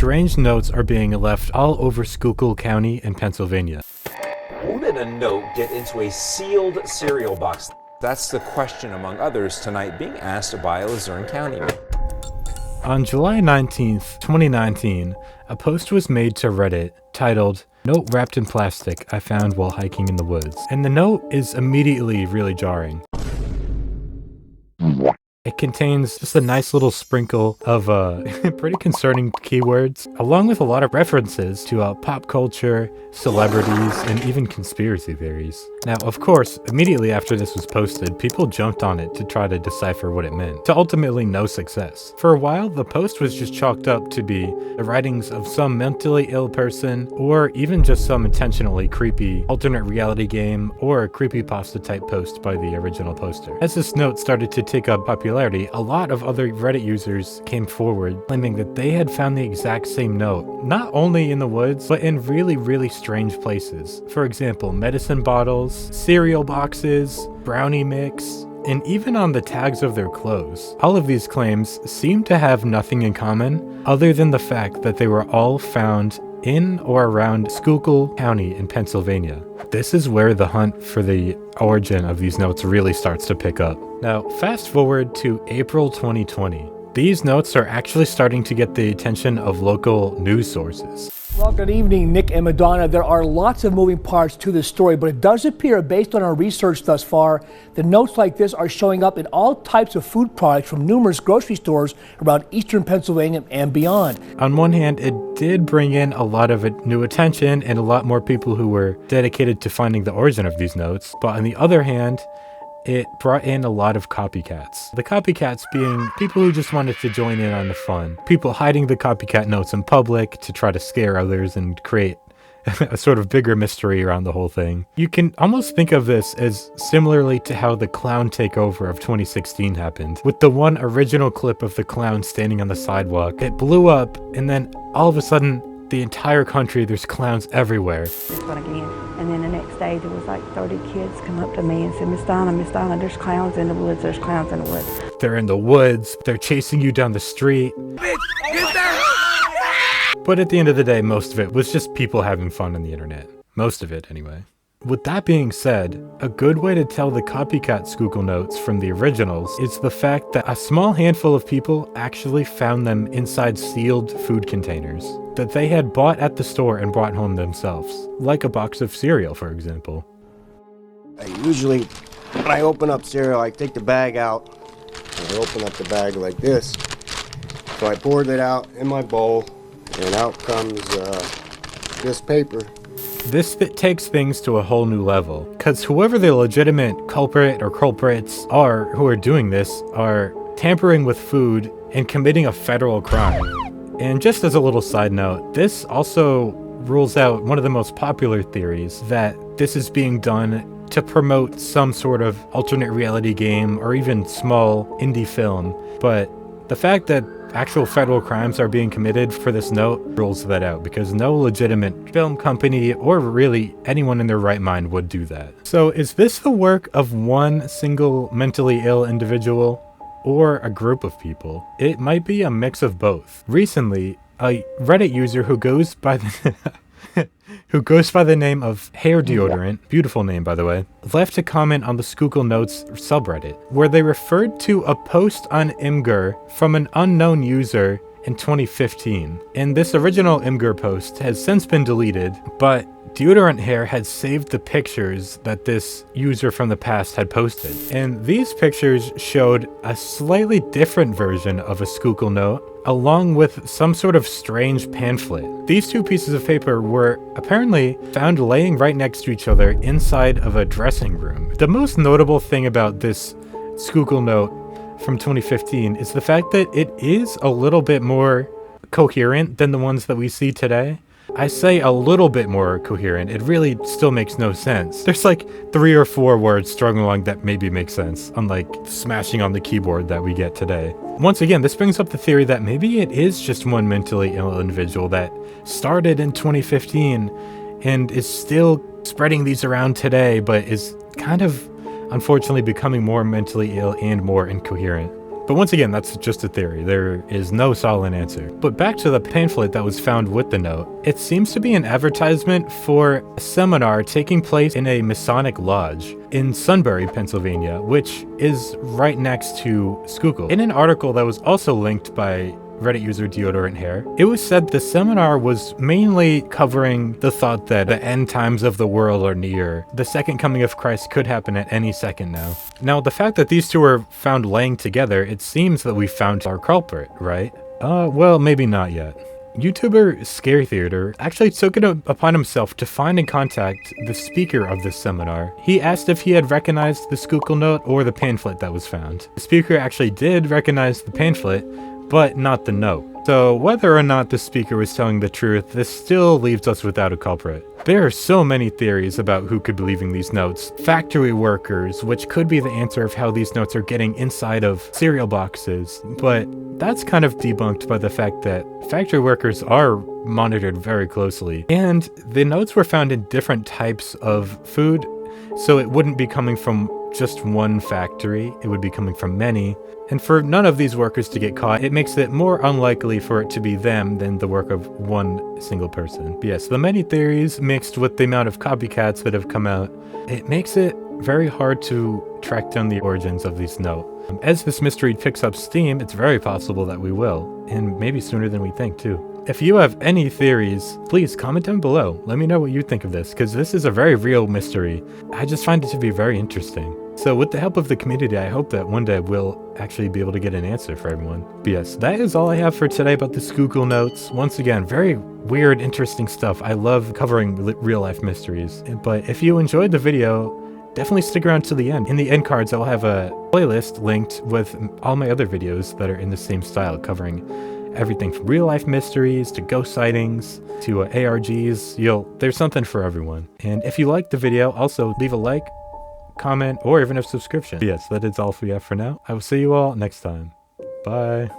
strange notes are being left all over Schuylkill County in Pennsylvania. How did a note get into a sealed cereal box? That's the question, among others, tonight being asked by a Luzerne County man. On July 19th, 2019, a post was made to Reddit titled, "Note wrapped in plastic I found while hiking in the woods." And the note is immediately really jarring. It contains just a nice little sprinkle of pretty concerning keywords, along with a lot of references to pop culture, celebrities, and even conspiracy theories. Now, of course, immediately after this was posted, people jumped on it to try to decipher what it meant, to ultimately no success. For a while, the post was just chalked up to be the writings of some mentally ill person, or even just some intentionally creepy alternate reality game or creepypasta type post by the original poster. As this note started to take up popularity, a lot of other Reddit users came forward claiming that they had found the exact same note, not only in the woods, but in really, really strange places. For example, medicine bottles, cereal boxes, brownie mix, and even on the tags of their clothes. All of these claims seem to have nothing in common other than the fact that they were all found in or around Schuylkill County in Pennsylvania. This is where the hunt for the origin of these notes really starts to pick up. Now, fast forward to April 2020. These notes are actually starting to get the attention of local news sources. Well, good evening, Nick and Madonna. There are lots of moving parts to this story, but it does appear, based on our research thus far, that notes like this are showing up in all types of food products from numerous grocery stores around eastern Pennsylvania and beyond. On one hand, it did bring in a lot of new attention and a lot more people who were dedicated to finding the origin of these notes, but on the other hand, it brought in a lot of copycats. The copycats being people who just wanted to join in on the fun. People hiding the copycat notes in public to try to scare others and create a sort of bigger mystery around the whole thing. You can almost think of this as similarly to how the clown takeover of 2016 happened, with the one original clip of the clown standing on the sidewalk. It blew up, and then all of a sudden, the entire country, there's clowns everywhere. This one again. And then the next day there was like 30 kids come up to me and said, Miss Donna, there's clowns in the woods, there's clowns in the woods. They're in the woods, they're chasing you down the street. Bitch, get there! But at the end of the day, most of it was just people having fun on the internet. Most of it, anyway. With that being said, a good way to tell the copycat Schuylkill notes from the originals is the fact that a small handful of people actually found them inside sealed food containers that they had bought at the store and brought home themselves, like a box of cereal, for example. Usually, when I open up cereal, I take the bag out, and I open up the bag like this. So I poured it out in my bowl, and out comes this paper. This takes things to a whole new level, because whoever the legitimate culprit or culprits are who are doing this are tampering with food and committing a federal crime. And just as a little side note, this also rules out one of the most popular theories that this is being done to promote some sort of alternate reality game or even small indie film. But the fact that actual federal crimes are being committed for this note rules that out, because no legitimate film company or really anyone in their right mind would do that. So is this the work of one single mentally ill individual or a group of people? It might be a mix of both. Recently, a Reddit user who goes by the name of Hair Deodorant, beautiful name by the way, left a comment on the Schuylkill Notes subreddit where they referred to a post on Imgur from an unknown user in 2015. And this original Imgur post has since been deleted, but Deodorant Hair had saved the pictures that this user from the past had posted. And these pictures showed a slightly different version of a Schuylkill note, along with some sort of strange pamphlet. These two pieces of paper were apparently found laying right next to each other inside of a dressing room. The most notable thing about this Schuylkill note from 2015 is the fact that it is a little bit more coherent than the ones that we see today. I say a little bit more coherent, it really still makes no sense. There's like 3 or 4 words strung along that maybe make sense, unlike smashing on the keyboard that we get today. Once again, this brings up the theory that maybe it is just one mentally ill individual that started in 2015 and is still spreading these around today, but is kind of unfortunately becoming more mentally ill and more incoherent. But once again, that's just a theory. There is no solid answer. But back to the pamphlet that was found with the note. It seems to be an advertisement for a seminar taking place in a Masonic lodge in Sunbury, Pennsylvania, which is right next to Schuylkill. In an article that was also linked by Reddit user Deodorant Hair, it was said the seminar was mainly covering the thought that the end times of the world are near. The second coming of Christ could happen at any second now. Now, the fact that these two were found laying together, it seems that we found our culprit, right? Well, maybe not yet. YouTuber Scary Theater actually took it upon himself to find and contact the speaker of this seminar. He asked if he had recognized the Schuylkill Note or the pamphlet that was found. The speaker actually did recognize the pamphlet, but not the note. So whether or not the speaker was telling the truth, this still leaves us without a culprit. There are so many theories about who could be leaving these notes. Factory workers, which could be the answer of how these notes are getting inside of cereal boxes, but that's kind of debunked by the fact that factory workers are monitored very closely. And the notes were found in different types of food, so it wouldn't be coming from just one factory, it would be coming from many. And for none of these workers to get caught, it makes it more unlikely for it to be them than the work of one single person. But yes, the many theories mixed with the amount of copycats that have come out, it makes it very hard to track down the origins of these notes. As this mystery picks up steam, it's very possible that we will, and maybe sooner than we think too. If you have any theories, please comment down below. Let me know what you think of this, because this is a very real mystery. I just find it to be very interesting. So with the help of the community, I hope that one day we'll actually be able to get an answer for everyone. But yes, that is all I have for today about the Schuylkill Notes. Once again, very weird, interesting stuff. I love covering real-life mysteries. But if you enjoyed the video, definitely stick around till the end. In the end cards, I'll have a playlist linked with all my other videos that are in the same style, covering everything from real-life mysteries to ghost sightings to ARGs. There's something for everyone. And if you liked the video, also leave a like, comment, or even a subscription. But yes, that is all we have for now. I will see you all next time. Bye.